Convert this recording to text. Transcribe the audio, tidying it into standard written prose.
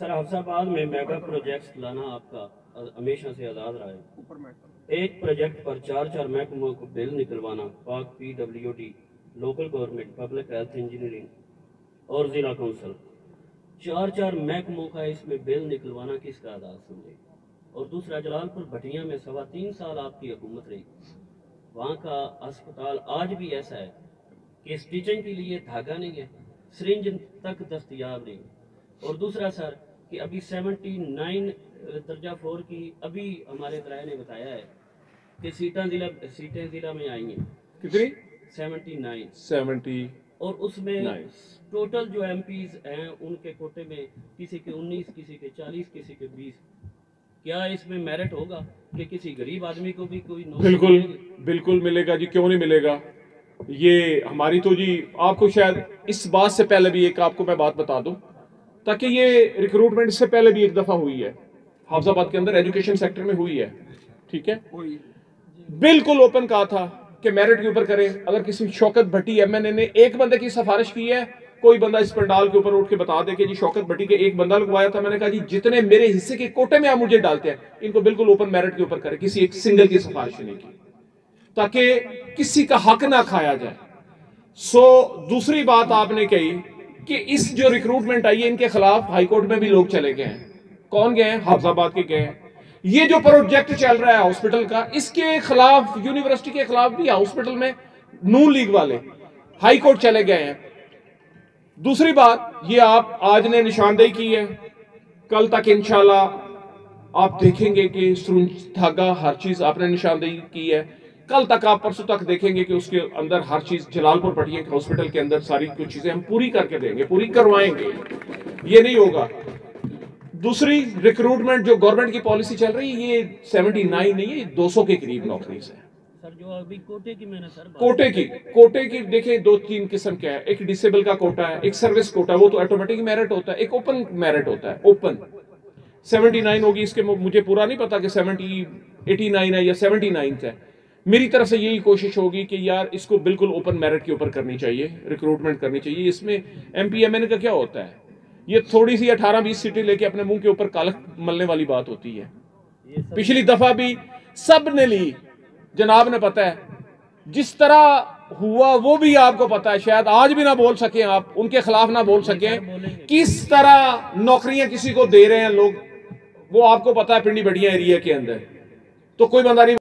Sir हफ्साबाद में mega projects लाना आपका हमेशा से आज़ाद रहा है। एक प्रोजेक्ट पर चार चार महकमों को बिल निकलवाना, पाक PWD, local government, public health engineering और ज़िला कौंसल, चार चार महकमों का इसमें बिल निकलवाना किसका आज़ाद समझे। और दूसरा, जलालपुर भटिया में 3.25 साल आपकी हुकूमत रही, वहाँ का अस्पताल आज भी ऐसा है कि स्टिचिंग के लिए धागा नहीं है, सिरिंज तक दस्तयाब नहीं। और दूसरा सर कि अभी 79 दर्जा 4 की अभी हमारे दराये ने बताया है कि सीटें जिला में आई हैं। कितनी? 79 और उसमें टोटल जो MPs हैं उनके कोटे में किसी के 19, किसी के 40, किसी के 20। क्या इसमें मेरिट होगा कि किसी गरीब आदमी को भी कोई बिल्कुल बिल्कुल मिलेगा जी, क्यों नहीं मिलेगा। ये हमारी तो जी, आपको शायद इस बात से पहले भी एक आपको मैं बात बता दूं, ताकि ये रिक्रूटमेंट इससे पहले भी एक दफा हुई है हाफजाबाद के अंदर, एजुकेशन सेक्टर में हुई है, ठीक है। बिल्कुल ओपन कहा था कि मेरिट के ऊपर करें। अगर किसी शौकत भट्टी MNA ने एक बंदे की सिफारिश की है, कोई बंदा इस पंडाल के ऊपर उठ के बता दे कि जी शौकत भट्टी के एक बंदा लगवाया था, मैंने कहा जी जितने मेरे हिस्से के कोटे में आप मुझे डालते हैं इनको बिल्कुल ओपन मेरिट के ऊपर करें, किसी एक सिंगल की सिफारिश नहीं की, ताकि किसी का हक ना खाया जाए। दूसरी बात आपने कही कि इस जो रिक्रूटमेंट आई है इनके खिलाफ हाईकोर्ट में भी लोग चले गए हैं। कौन गए हैं? हाफजाबाद के गए हैं। ये जो प्रोजेक्ट चल रहा है हॉस्पिटल का, इसके खिलाफ, यूनिवर्सिटी के खिलाफ भी हॉस्पिटल में नून लीग वाले हाईकोर्ट चले गए हैं। दूसरी बात, ये आप आज ने निशानदेही की है, कल तक इंशाल्लाह आप देखेंगे कि सुरंज धागा हर चीज आपने निशानदेही की है। कल तक आप परसों तक देखेंगे कि उसके अंदर हर चीज जलालपुर भटिया हॉस्पिटल के अंदर सारी कुछ चीजें हम पूरी करके देंगे, पूरी करवाएंगे। ये नहीं होगा। दूसरी, रिक्रूटमेंट जो गवर्नमेंट की पॉलिसी चल रही है, ये 79 नहीं है, ये 200 के करीब नौकरी है सर। जो अभी कोटे की मैंने सर कोटे की देखिए 2-3 किस्म क्या है। एक डिसेबल का कोटा है, एक सर्विस कोटा है, वो तो ऑटोमेटिक मेरिट होता है, एक ओपन मेरिट होता है। ओपन 79 होगी, इसके मुझे पूरा नहीं पता कि 89 है या 79 है। मेरी तरफ से यही कोशिश होगी कि यार इसको बिल्कुल ओपन मेरिट के ऊपर करनी चाहिए, रिक्रूटमेंट करनी चाहिए। इसमें MP MNA का क्या होता है, ये थोड़ी सी 18-20 सीटें लेके अपने मुंह के ऊपर कालक मलने वाली बात होती है। पिछली दफा भी सब ने ली, जनाब ने पता है जिस तरह हुआ, वो भी आपको पता है। शायद आज भी ना बोल सके आप, उनके खिलाफ ना बोल सके, किस तरह नौकरियां किसी को दे रहे हैं लोग, वो आपको पता है पिंडी बढ़िया एरिया के अंदर। तो कोई बंदा नहीं